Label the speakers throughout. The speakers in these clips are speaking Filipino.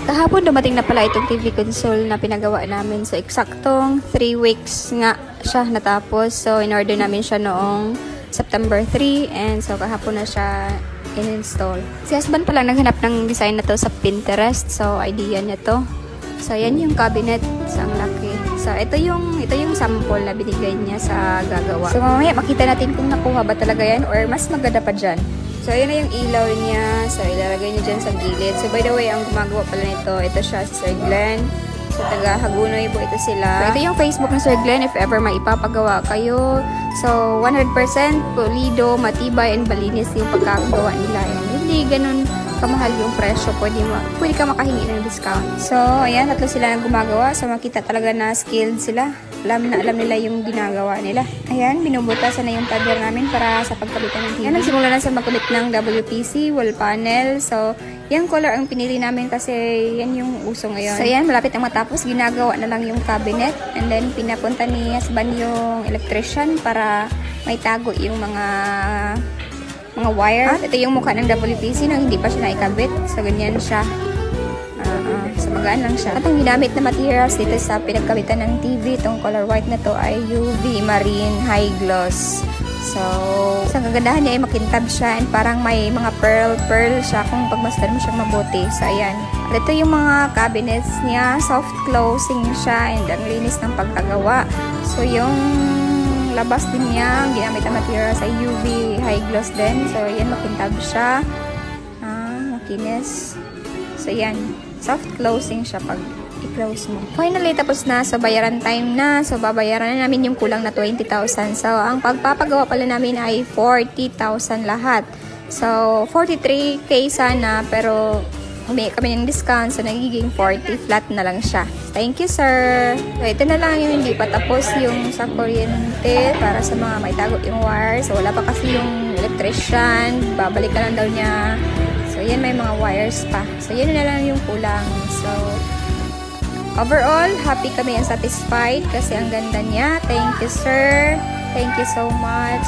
Speaker 1: Kahapon dumating na pala itong TV console na pinagawa namin. So, eksaktong 3 weeks nga siya natapos. So, in-order namin siya noong September 3. And so, kahapon na siya in-install. Si husband pala naghanap ng design na to sa Pinterest. So, idea niya to. So, yan yung cabinet. So, ang laki. So, ito yung sample na binigay niya sa gagawa. So, mamaya makita natin kung nakuha ba talaga yan or mas maganda pa dyan. So, ayan na yung ilaw niya. So, ilalagay niya dyan sa gilid. So, by the way, ang gumagawa pala nito, ito siya si Sir Glenn. So, taga Hagunoy po ito sila. So, ito yung Facebook ng Sir Glenn if ever maipapagawa kayo. So, 100% pulido, matibay, and malinis yung pagkakagawa nila. And hindi ganun kamahal yung presyo. Pwede ka makahingi ng discount. So, ayan, tatlo sila na gumagawa. So, makita talaga na skilled sila. Alam nila yung ginagawa nila. Ayan, binubutasan na yung pader namin para sa pagkabitan ng TV. Ayan, nagsimula na sa magkabit ng WPC, wall panel. So, yung color ang pinili namin kasi yan yung uso ngayon. So, ayan, malapit na matapos. Ginagawa na lang yung cabinet. And then, pinapunta ni husband yung electrician para may tago yung mga wire. At ito yung mukha ng WPC na hindi pa siya naikabit. So, ganyan siya. So, magaan lang siya. At ang ginamit na materials dito sa pinagkabitan ng TV, itong color white na to ay UV Marine High Gloss. So, ang kagandahan niya ay makintab siya and parang may mga pearl siya kung pagmasdan mo siyang mabuti. So, ayan. At ito yung mga cabinets niya. Soft closing siya and ang linis ng pagkagawa. So, yung labas din niya, ang ginamit na materials ay UV High Gloss din. So, ayan, makintab siya. Makinis. So, ayan. Soft closing siya pag i-close mo. Finally, tapos na. So, bayaran time na. So, babayaran na namin yung kulang na 20,000. So, ang pagpapagawa pala namin ay 40,000 lahat. So, 43K sana, pero humingi kami ng discount. So, nagiging 40 flat na lang siya. Thank you, sir. So, ito na lang yung hindi pa tapos yung sa kuryente para sa mga may tago yung wire. So, wala pa kasi yung electrician. Babalik ka lang daw niya. So, yan, may mga wires pa. So, yan na lang yung kulang. So, overall, happy kami and satisfied kasi ang ganda niya. Thank you, sir. Thank you so much.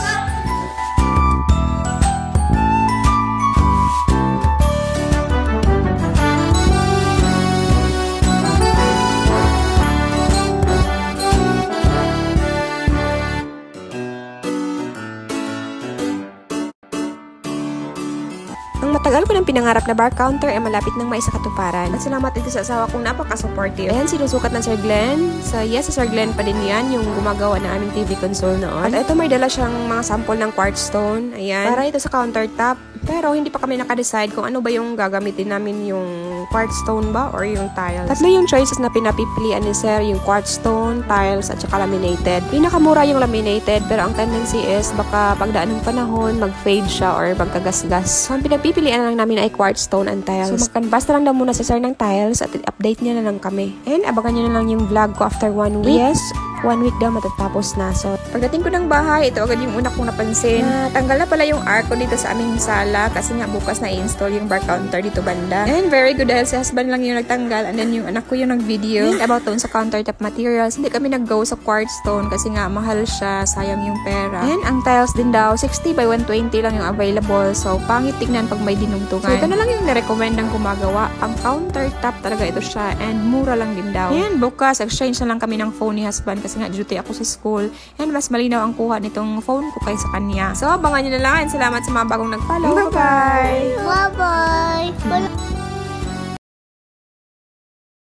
Speaker 2: Ang matagal ko ng pinangarap na bar counter ay malapit nang maisakatuparan. At salamat dito sa asawa kong napaka-supportive. Ayan, sinusukat ng Sir Glenn. So, yes, si Sir Glenn pa din yan, yung gumagawa ng aming TV console noon. At ito, may dala siyang mga sample ng quartz stone. Ayan, para ito sa countertop. Pero hindi pa kami nakadecide kung ano ba yung gagamitin namin, yung quartz stone ba or yung tiles. Tatlo yung choices na pinapipilian ni Sir, yung quartz stone, tiles, at saka laminated. Pinakamura yung laminated, pero ang tendency is baka pagdaan ng panahon, mag-fade siya or magkagasgas. So, ang pinapipilian lang namin ay quartz stone and tiles. So, mag-canvas na lang daw muna si Sir ng tiles at update niya na lang kami. And abangan niyo na lang yung vlog ko after 1 week. Yes, 1 week daw matatapos na. So, pagdating ko ng bahay, ito agad yung una kong napansin. Tanggal na pala yung arco dito sa aming sala kasi nga bukas na i-install yung bar counter dito banda. And very good dahil si husband lang yung nagtanggal and then yung anak ko yung nag-video. And about doon sa countertop materials, hindi kami nag-go sa quartz stone kasi nga mahal siya, sayang yung pera. And ang tiles din daw, 60 by 120 lang yung available. So, pangit tignan pag may dinungtungan. So, ito na lang yung nirecommend ng gumagawa. Ang countertop talaga ito siya and mura lang din daw. And bukas, exchange na lang kami ng phone ni husband kasi nga duty ako sa school and mas malinaw ang kuha nitong phone ko kaysa kanya. So, abangan nyo na lang and salamat sa mga bagong nag-follow. Bye-bye!
Speaker 3: Bye-bye!